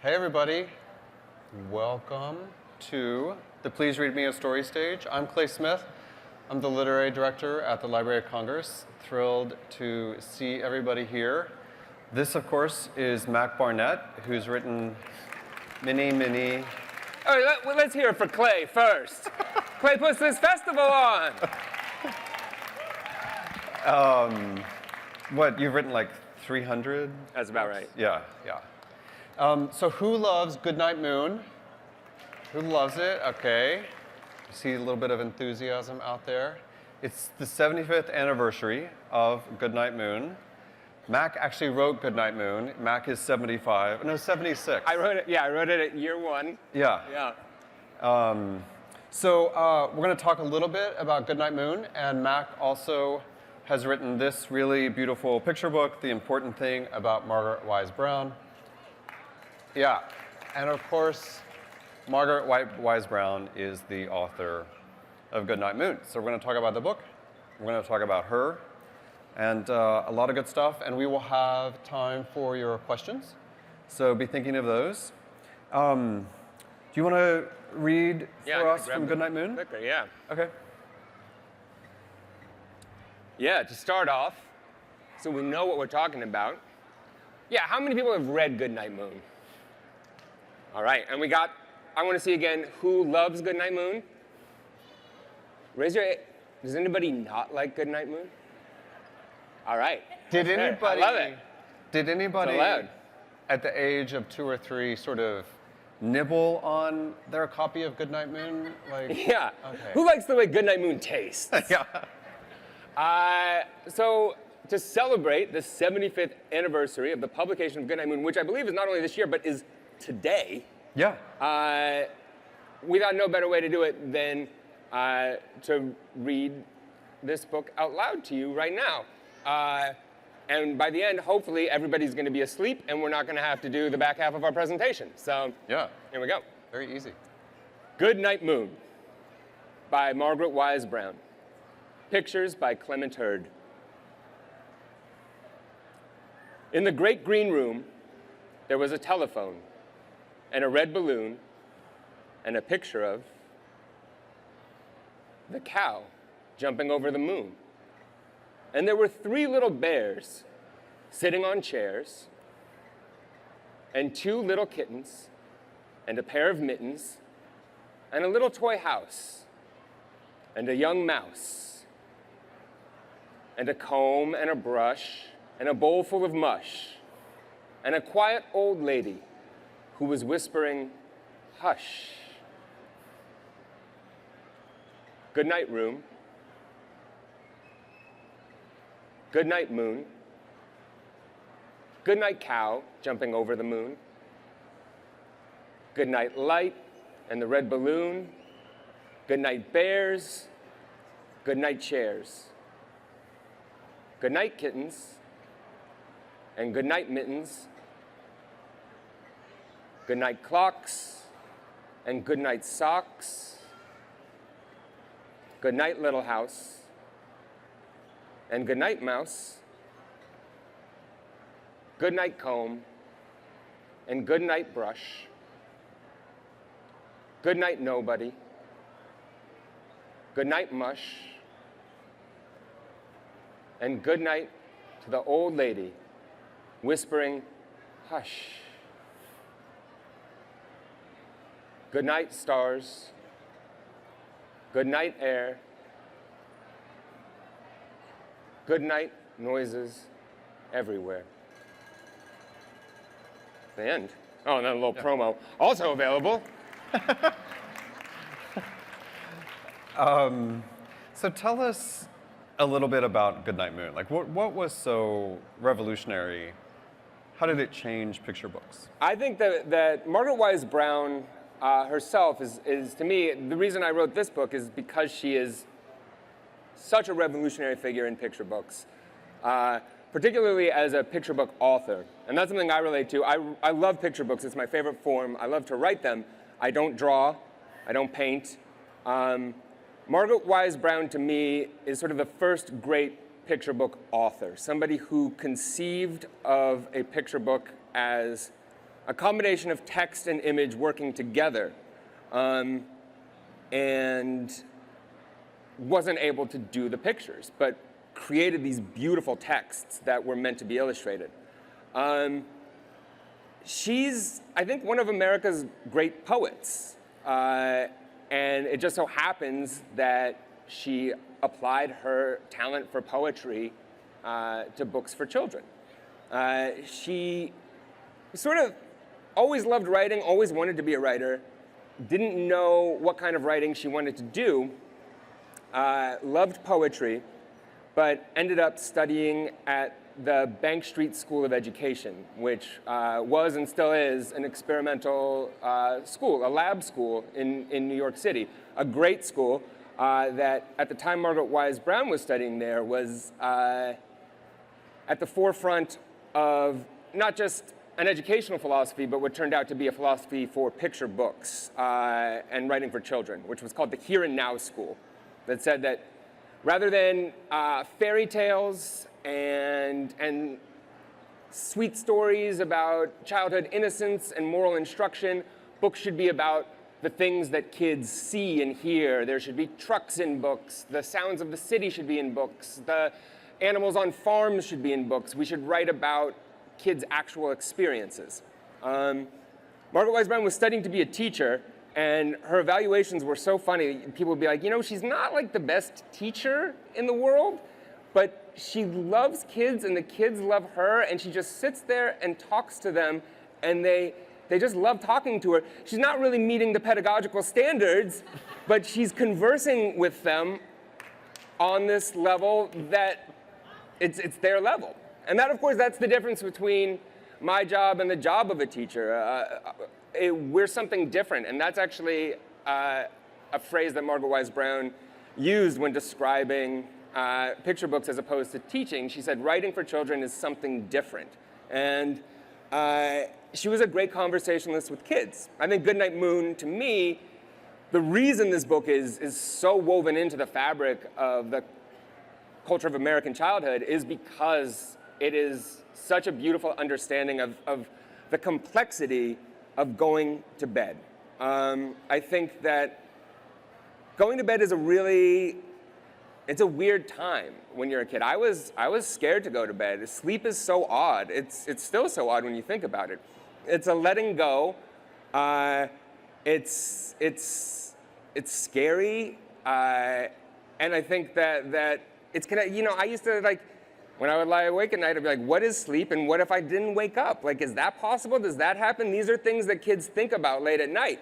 Hey everybody, welcome to the Please Read Me a Story stage. I'm Clay Smith. I'm the literary director at the Library of Congress. Thrilled to see everybody here. This, of course, is Mac Barnett, who's written many. All right, let's hear it for Clay first. Clay puts this festival on. What, you've written like 300? That's about right. Yeah. So who loves Goodnight Moon? Who loves it? Okay. I see a little bit of enthusiasm out there. It's the 75th anniversary of Goodnight Moon. Mac actually wrote Goodnight Moon. Mac is 76. I wrote it at year one. Yeah. So we're going to talk a little bit about Goodnight Moon, and Mac also has written this really beautiful picture book, The Important Thing About Margaret Wise Brown. Yeah, and of course, Margaret Wise Brown is the author of Goodnight Moon. So we're going to talk about the book, we're going to talk about her, and a lot of good stuff, and we will have time for your questions. So be thinking of those. Do you want to read for us from Goodnight Moon? Quickly, yeah. Okay. Yeah, to start off, so we know what we're talking about. Yeah, how many people have read Goodnight Moon? All right, and I want to see again, who loves Goodnight Moon? Raise your, does anybody not like Goodnight Moon? All right. Did anybody, I love it. Did anybody It's allowed. at the age of 2 or 3 sort of nibble on their copy of Goodnight Moon? Like, Yeah. Okay. Who likes the way Goodnight Moon tastes? Yeah. So to celebrate the 75th anniversary of the publication of Goodnight Moon, which I believe is not only this year, but is today, Yeah. we thought no better way to do it than to read this book out loud to you right now. And by the end, hopefully, everybody's going to be asleep, and we're not going to have to do the back half of our presentation. So Yeah. here we go. Very easy. Goodnight Moon by Margaret Wise Brown. Pictures by Clement Hurd. In the great green room, there was a telephone and a red balloon and a picture of the cow jumping over the moon. And there were 3 little bears sitting on chairs and 2 little kittens and a pair of mittens and a little toy house and a young mouse and a comb and a brush and a bowl full of mush and a quiet old lady who was whispering, "Hush." Good night, room. Good night, moon. Good night, cow jumping over the moon. Good night, light and the red balloon. Good night, bears. Good night, chairs. Good night, kittens. And good night, mittens. Good night, clocks. And good night, socks. Good night, little house. And good night, mouse. Good night, comb. And good night, brush. Good night, nobody. Good night, mush. And good night to the old lady whispering, "Hush." Good night, stars. Good night, air. Good night, noises everywhere. The end. Oh, and then a little promo. Also available. So tell us a little bit about Goodnight Moon. Like, what was so revolutionary? How did it change picture books? I think that Margaret Wise Brown herself is, to me, the reason I wrote this book is because she is such a revolutionary figure in picture books, particularly as a picture book author. And that's something I relate to. I love picture books. It's my favorite form. I love to write them. I don't draw. I don't paint. Margaret Wise Brown, to me, is sort of the first great picture book author, somebody who conceived of a picture book as a combination of text and image working together, and wasn't able to do the pictures, but created these beautiful texts that were meant to be illustrated. She's, I think, one of America's great poets. And it just so happens that she applied her talent for poetry to books for children. She sort of always loved writing, always wanted to be a writer, didn't know what kind of writing she wanted to do, loved poetry, but ended up studying at the Bank Street School of Education, which was and still is an experimental school, a lab school in New York City. A great school that at the time Margaret Wise Brown was studying there was at the forefront of not just an educational philosophy, but what turned out to be a philosophy for picture books and writing for children, which was called the Here and Now School, that said that rather than fairy tales and sweet stories about childhood innocence and moral instruction, books should be about the things that kids see and hear. There should be trucks in books. The sounds of the city should be in books. The animals on farms should be in books. We should write about kids' actual experiences. Margaret Wise Brown was studying to be a teacher, and her evaluations were so funny. People would be like, you know, she's not like the best teacher in the world, but she loves kids and the kids love her, and she just sits there and talks to them, and they just love talking to her. She's not really meeting the pedagogical standards, but she's conversing with them on this level that it's their level. And that, of course, that's the difference between my job and the job of a teacher. We're something different, and that's actually a phrase that Margaret Wise Brown used when describing picture books as opposed to teaching. She said, writing for children is something different. And she was a great conversationalist with kids. I think Goodnight Moon, to me, the reason this book is so woven into the fabric of the culture of American childhood is because it is such a beautiful understanding of the complexity of going to bed. I think that going to bed is it's a weird time when you're a kid. I was scared to go to bed. Sleep is so odd. It's still so odd when you think about it. It's a letting go. It's scary, and I think that it's you know, I used to, like, when I would lie awake at night, I'd be like, what is sleep, and what if I didn't wake up? Like, is that possible? Does that happen? These are things that kids think about late at night.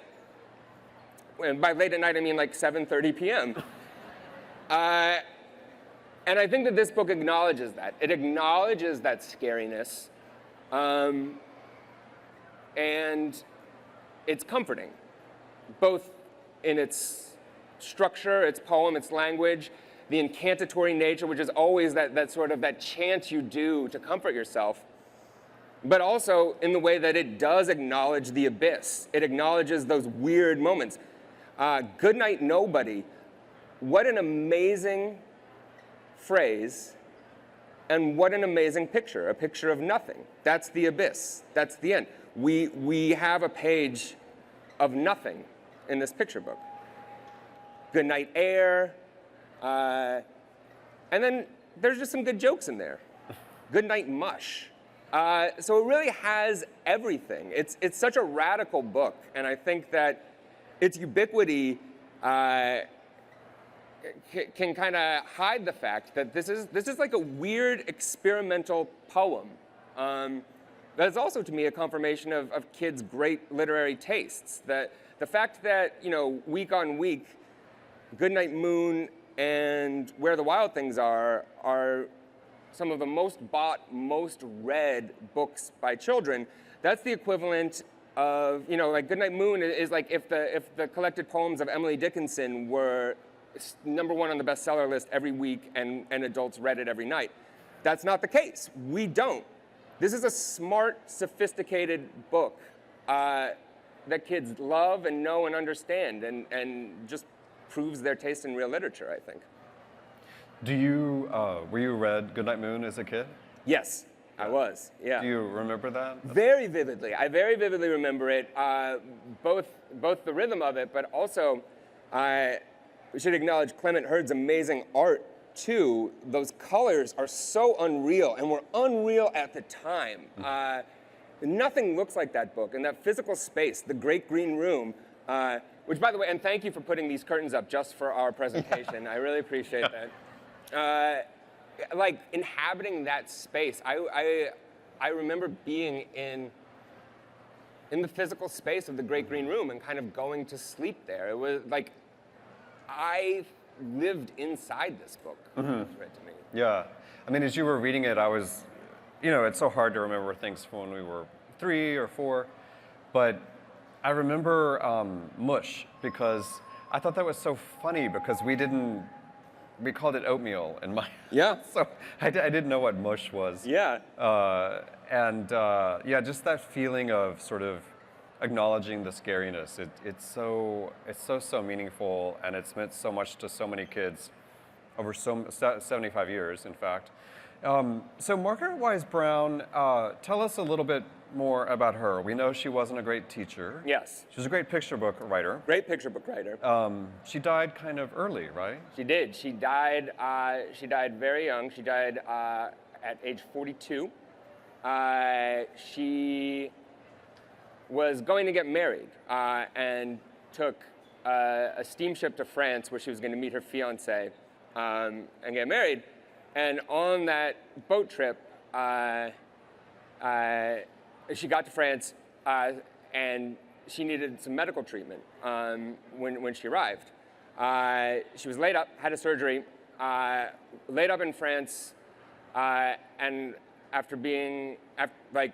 And by late at night, I mean like 7:30 p.m. And I think that this book acknowledges that. It acknowledges that scariness, and it's comforting, both in its structure, its poem, its language, the incantatory nature, which is always that sort of that chant you do to comfort yourself, but also in the way that it does acknowledge the abyss. It acknowledges those weird moments. Goodnight, nobody. What an amazing phrase, and what an amazing picture, a picture of nothing. That's the abyss. That's the end. We have a page of nothing in this picture book. Goodnight air, and then there's just some good jokes in there. Goodnight mush. So it really has everything. It's such a radical book, and I think that its ubiquity can kind of hide the fact that this is like a weird experimental poem. That is also, to me, a confirmation of kids' great literary tastes. That the fact that, you know, week on week, Goodnight Moon and Where the Wild Things Are some of the most bought, most read books by children. That's the equivalent of, you know, like Goodnight Moon is like if the collected poems of Emily Dickinson were #1 on the bestseller list every week and adults read it every night. That's not the case. We don't. This is a smart, sophisticated book that kids love and know and understand, and just proves their taste in real literature, I think. Were you read Goodnight Moon as a kid? Yes. I was, yeah. Do you remember that? Very vividly. I very vividly remember it, both the rhythm of it, but also we should acknowledge Clement Hurd's amazing art too. Those colors are so unreal and were unreal at the time. Nothing looks like that book, and that physical space, the Great Green Room, which, by the way, and thank you for putting these curtains up just for our presentation. I really appreciate that. Like inhabiting that space, I remember being in the physical space of the Great Green Room and kind of going to sleep there. It was like I lived inside this book. It was read to me. Yeah. I mean, as you were reading it, I was, it's so hard to remember things from when we were 3 or 4, but I remember mush because I thought that was so funny because we called it oatmeal in my Yeah. so I didn't know what mush was. Yeah. Yeah, just that feeling of sort of acknowledging the scariness. It's so meaningful, and it's meant so much to so many kids over 75 years, in fact. So Margaret Wise Brown, tell us a little bit more about her. We know she wasn't a great teacher. Yes. She was a great picture book writer. Great picture book writer. She died kind of early, right? She did. She died very young. She died at age 42. She was going to get married and took a steamship to France where she was going to meet her fiance and get married. And on that boat trip, she got to France and she needed some medical treatment when she arrived. She was laid up, had a surgery, laid up in France, and after like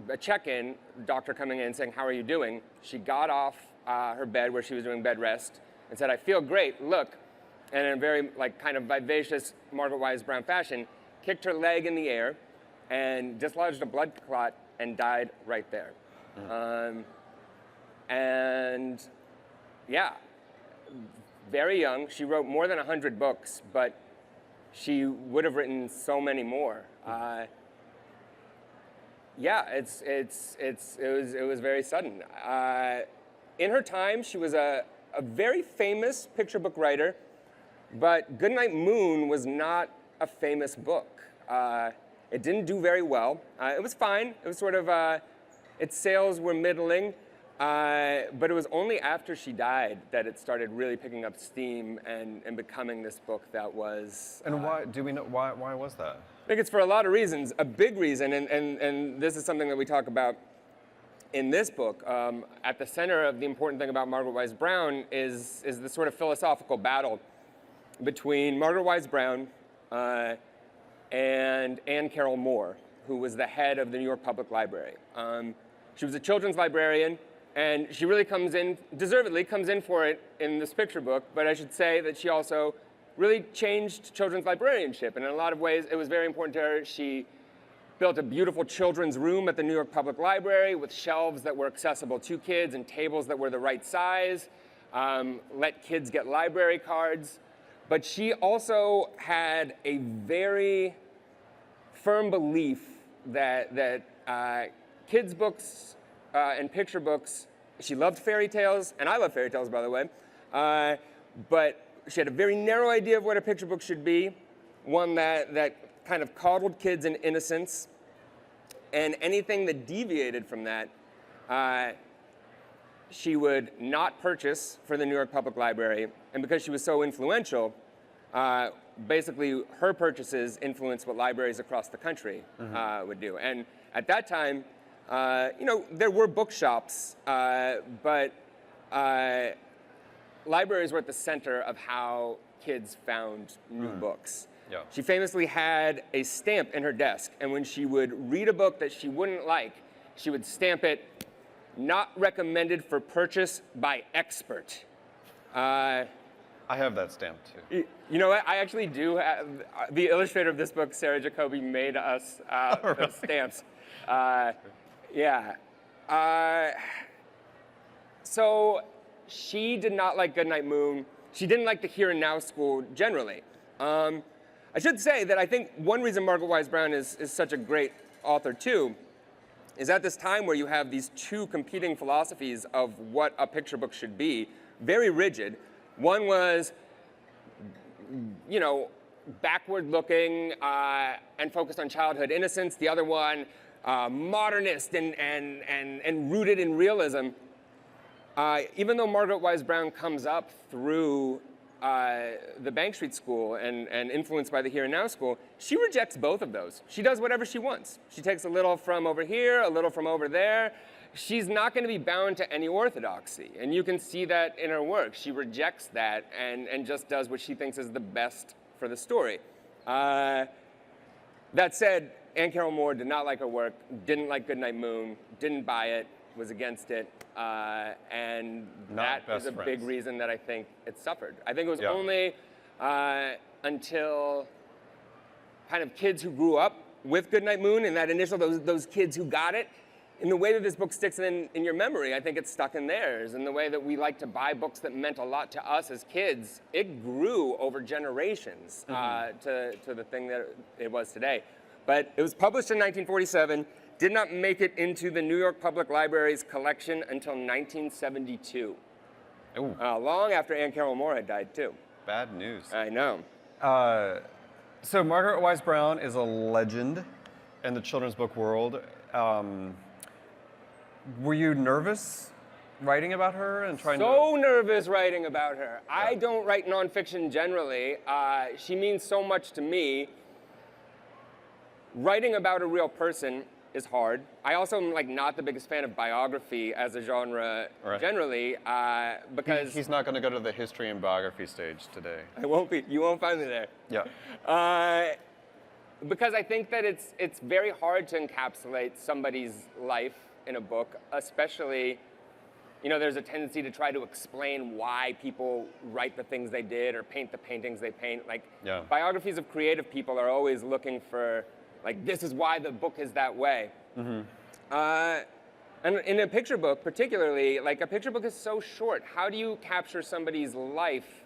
a check-in, doctor coming in saying, "How are you doing?" She got off her bed where she was doing bed rest and said, "I feel great, look," and in a very kind of vivacious Margaret Wise Brown fashion, kicked her leg in the air and dislodged a blood clot and died right there. And yeah, very young. She wrote more than 100 books, but she would have written so many more. Yeah, it was very sudden. In her time, she was a very famous picture book writer, but Goodnight Moon was not a famous book. It didn't do very well. It was fine. It was sort of, its sales were middling, but it was only after she died that it started really picking up steam and becoming this book that was... And why, do we know, why was that? I think it's for a lot of reasons. A big reason, and this is something that we talk about in this book, at the center of the important thing about Margaret Wise Brown is the sort of philosophical battle between Margaret Wise Brown and Anne Carroll Moore, who was the head of the New York Public Library. She was a children's librarian, and she really deservedly comes in for it in this picture book, but I should say that she also really changed children's librarianship, and in a lot of ways it was very important to her. She built a beautiful children's room at the New York Public Library with shelves that were accessible to kids and tables that were the right size, let kids get library cards. But she also had a very firm belief that kids' books and picture books, she loved fairy tales, and I love fairy tales, by the way, but she had a very narrow idea of what a picture book should be, one that kind of coddled kids in innocence, and anything that deviated from that, she would not purchase for the New York Public Library, and because she was so influential, basically her purchases influenced what libraries across the country would do. And at that time, there were bookshops, but libraries were at the center of how kids found new books. Yeah. She famously had a stamp in her desk, and when she would read a book that she wouldn't like, she would stamp it, "Not recommended for purchase by expert." I have that stamp too. You know what? I actually do have, the illustrator of this book, Sarah Jacoby, made us those stamps. Yeah. So she did not like Goodnight Moon. She didn't like the Here and Now school generally. I I should say that I think one reason Margaret Wise Brown is such a great author too is at this time where you have these two competing philosophies of what a picture book should be, very rigid. One was, you know, backward looking and focused on childhood innocence. The other one, modernist and rooted in realism. Even though Margaret Wise Brown comes up through the Bank Street School and influenced by the Here and Now School, she rejects both of those. She does whatever she wants. She takes a little from over here, a little from over there. She's not going to be bound to any orthodoxy, and you can see that in her work. She rejects that and just does what she thinks is the best for the story. That said, Anne Carroll Moore did not like her work, didn't like Goodnight Moon, didn't buy it, was against it, and that is a big reason that I think it suffered. I think it was only until kind of kids who grew up with Goodnight Moon and that initial, those kids who got it, in the way that this book sticks in your memory, I think it's stuck in theirs. In the way that we like to buy books that meant a lot to us as kids, it grew over generations to the thing that it was today. But it was published in 1947, did not make it into the New York Public Library's collection until 1972. Long after Anne Carroll Moore had died, too. Bad news. I know. So Margaret Wise Brown is a legend in the children's book world. Were you nervous writing about her and trying So nervous writing about her. Yeah. I don't write nonfiction generally. She means so much to me. Writing about a real person is hard. I also am like not the biggest fan of biography as a genre generally, because he's not going to go to the history and biography stage today. I won't be. You won't find me there. Yeah. Because I think that it's very hard to encapsulate somebody's life in a book, especially, you know, there's a tendency to try to explain why people write the things they did or paint the paintings they paint. Like, biographies of creative people are always looking for, like, this is why the book is that way. And in a picture book, particularly, like, a picture book is so short. How do you capture somebody's life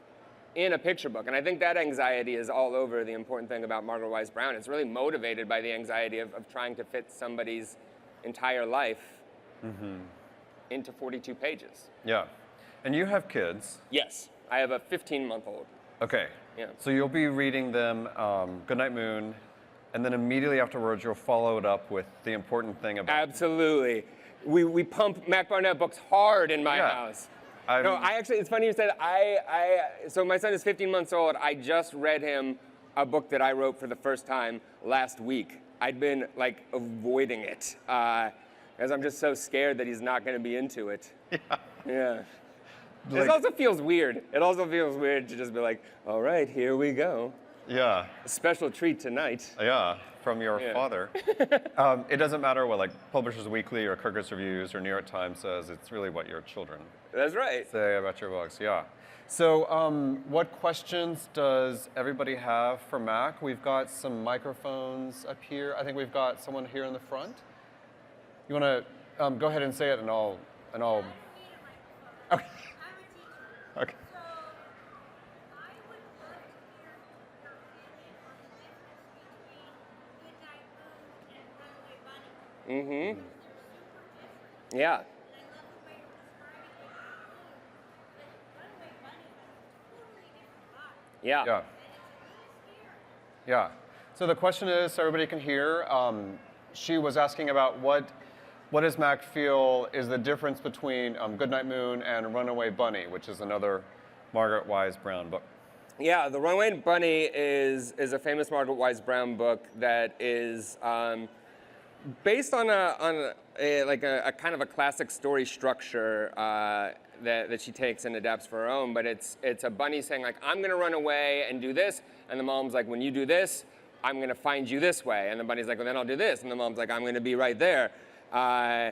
in a picture book? And I think that anxiety is all over the important thing about Margaret Wise Brown. It's really motivated by the anxiety of trying to fit somebody's entire life into 42 pages. Yeah. And you have kids. Yes. I have a 15-month-old. Okay. Yeah. So you'll be reading them Goodnight Moon, and then immediately afterwards you'll follow it up with the important thing about... Absolutely. We pump Mac Barnett books hard in my house. No, I actually, it's funny you said, so my son is 15 months old. I just read him a book that I wrote for the first time last week. I'd been like avoiding it because I'm just so scared that he's not going to be into it. Yeah. Like, it also feels weird. It also feels weird to just be like, all right, here we go. Yeah. A special treat tonight. Yeah, from your father. It doesn't matter what like Publishers Weekly or Kirkus Reviews or New York Times says. It's really what your children That's right. say about your books. Yeah. So what questions does everybody have for Mac? We've got some microphones up here. I think we've got someone here in the front. You want to go ahead and say it, and I'll. Okay. Okay. Yeah. Yeah. Yeah. Yeah. So the question is, so everybody can hear, she was asking about what does Mac feel is the difference between Goodnight Moon and Runaway Bunny, which is another Margaret Wise Brown book. Yeah, The Runaway Bunny is a famous Margaret Wise Brown book that is based on a kind of a classic story structure that she takes and adapts for her own, but it's a bunny saying like, I'm gonna run away and do this, and the mom's like, when you do this, I'm gonna find you this way, and the bunny's like, well then I'll do this, and the mom's like, I'm gonna be right there. Yeah,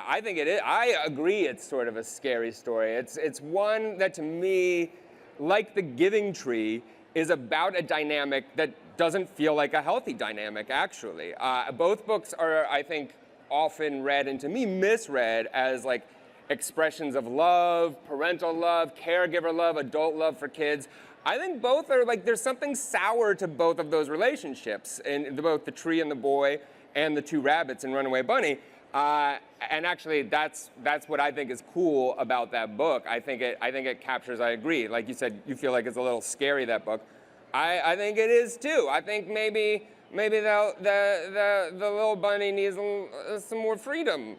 I think it is. I agree it's sort of a scary story. It's one that to me, like The Giving Tree, is about a dynamic that doesn't feel like a healthy dynamic, actually. Both books are, I think, often read, and to me misread, as like expressions of love, parental love, caregiver love, adult love for kids. I think both are like, there's something sour to both of those relationships, in both the tree and the boy and the two rabbits in Runaway Bunny. And actually, that's what I think is cool about that book. I think it captures. I agree. Like you said, you feel like it's a little scary, that book. I think it is too. I think maybe the little bunny needs some more freedom.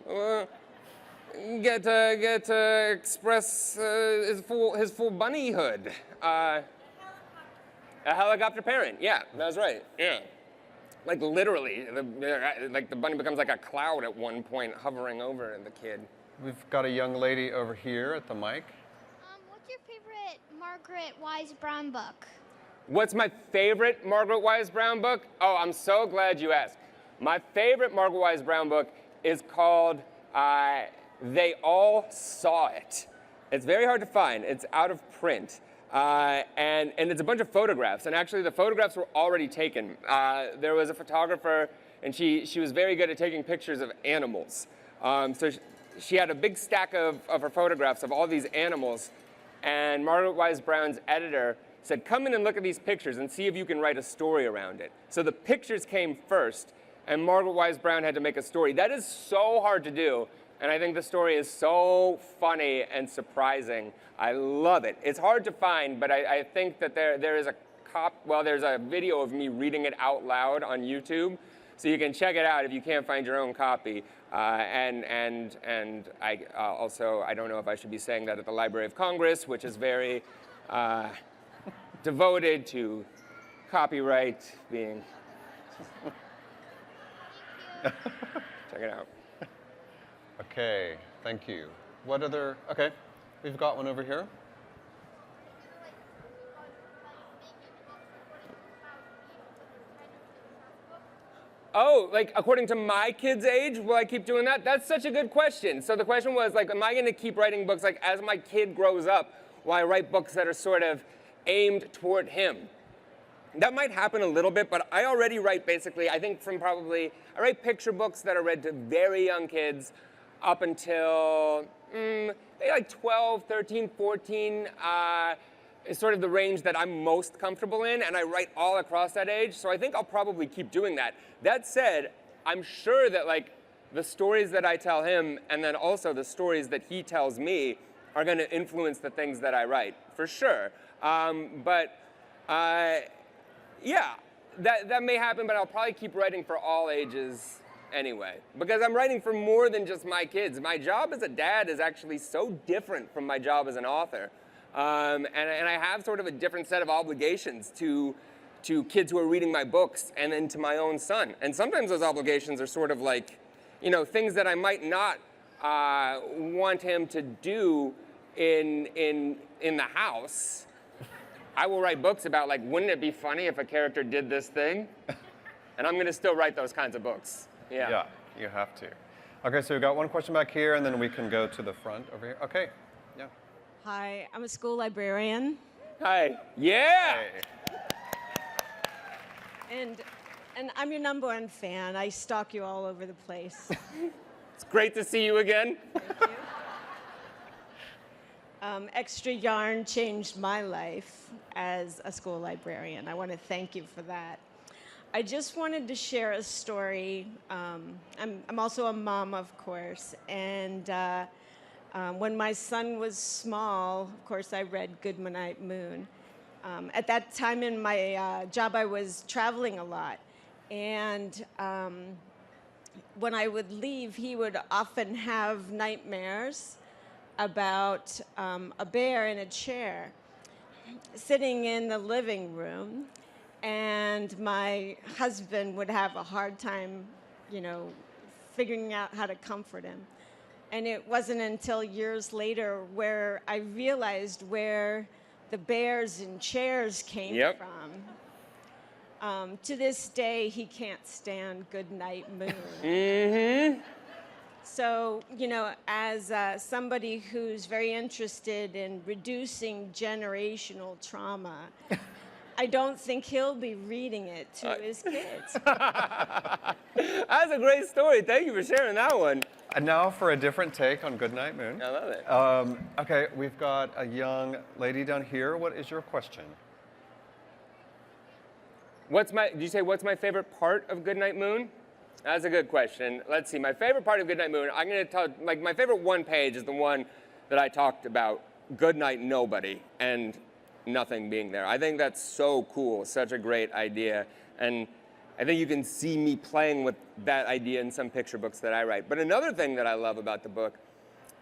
Get to express his full bunnyhood. A helicopter parent. Yeah, that's right. Yeah. Like literally, the bunny becomes like a cloud at one point, hovering over the kid. We've got a young lady over here at the mic. What's your favorite Margaret Wise Brown book? What's my favorite Margaret Wise Brown book? Oh, I'm so glad you asked. My favorite Margaret Wise Brown book is called They All Saw It. It's very hard to find. It's out of print. And it's a bunch of photographs. And actually, the photographs were already taken. There was a photographer, and she was very good at taking pictures of animals. So she had a big stack of her photographs of all these animals. And Margaret Wise Brown's editor said, come in and look at these pictures and see if you can write a story around it. So the pictures came first, and Margaret Wise Brown had to make a story. That is so hard to do, and I think the story is so funny and surprising. I love it. It's hard to find, but I think that there is there's a video of me reading it out loud on YouTube, so you can check it out if you can't find your own copy. And I also, I don't know if I should be saying that at the Library of Congress, which is very devoted to copyright being. Check it out. Okay, thank you. What other? Okay, we've got one over here. Oh, like according to my kid's age, will I keep doing that? That's such a good question. So the question was like, am I going to keep writing books like as my kid grows up? Will I write books that are sort of aimed toward him? That might happen a little bit, but I already write basically, I think I write picture books that are read to very young kids up until maybe like 12, 13, 14 is sort of the range that I'm most comfortable in, and I write all across that age, so I think I'll probably keep doing that. That said, I'm sure that like the stories that I tell him and then also the stories that he tells me are going to influence the things that I write, for sure. Yeah, that may happen, but I'll probably keep writing for all ages anyway, because I'm writing for more than just my kids. My job as a dad is actually so different from my job as an author. And I have sort of a different set of obligations to kids who are reading my books and then to my own son. And sometimes those obligations are sort of like, you know, things that I might not want him to do in the house. I will write books about, like, wouldn't it be funny if a character did this thing? And I'm going to still write those kinds of books. Yeah. Yeah, you have to. Okay, so we've got one question back here, and then we can go to the front over here. Okay, yeah. Hi, I'm a school librarian. Hi. Yeah. Hey. And I'm your #1 fan. I stalk you all over the place. It's great to see you again. Thank you. Extra Yarn changed my life as a school librarian. I want to thank you for that. I just wanted to share a story. I'm also a mom, of course, and when my son was small, of course, I read Good Night Moon. At that time in my job, I was traveling a lot, and when I would leave, he would often have nightmares about a bear in a chair sitting in the living room, and my husband would have a hard time, you know, figuring out how to comfort him. And it wasn't until years later where I realized where the bears in chairs came from. To this day, he can't stand Good Night Moon. Mm-hmm. So, you know, as somebody who's very interested in reducing generational trauma, I don't think he'll be reading it to his kids. That's a great story. Thank you for sharing that one. And now for a different take on Goodnight Moon. I love it. Okay, we've got a young lady down here. What is your question? Did you say what's my favorite part of Goodnight Moon? That's a good question. Let's see, my favorite part of Goodnight Moon, I'm gonna tell, like my favorite one page is the one that I talked about, Goodnight Nobody, and nothing being there. I think that's so cool, such a great idea. And I think you can see me playing with that idea in some picture books that I write. But another thing that I love about the book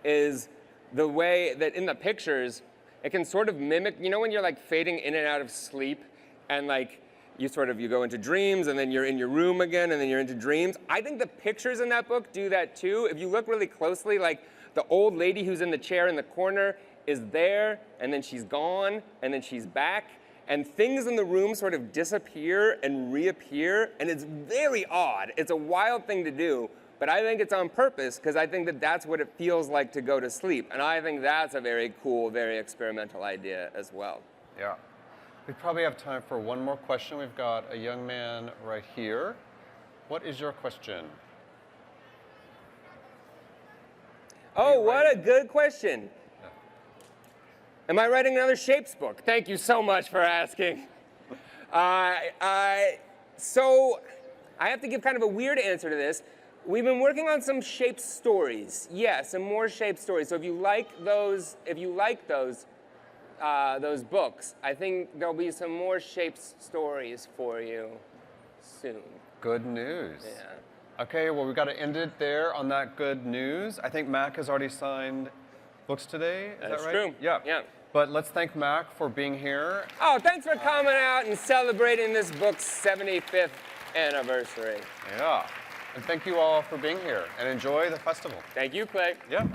is the way that in the pictures, it can sort of mimic, you know when you're like fading in and out of sleep and like you go into dreams and then you're in your room again and then you're into dreams. I think the pictures in that book do that too. If you look really closely, like the old lady who's in the chair in the corner is there and then she's gone and then she's back and things in the room sort of disappear and reappear and it's very odd. It's a wild thing to do, but I think it's on purpose because I think that that's what it feels like to go to sleep. And I think that's a very cool, very experimental idea as well. Yeah. We probably have time for one more question. We've got a young man right here. What is your question? Oh, what a good question. Am I writing another Shapes book? Thank you so much for asking. So I have to give kind of a weird answer to this. We've been working on some Shapes stories. Yeah, some more Shapes stories. So if you like those books, I think there'll be some more Shapes stories for you soon. Good news. Yeah. Okay, well, we've got to end it there on that good news. I think Mac has already signed books today. Is That's that right? true. Yeah. Yeah. But let's thank Mac for being here. Oh, thanks for coming out and celebrating this book's 75th anniversary. Yeah. And thank you all for being here and enjoy the festival. Thank you, Clay. Yeah.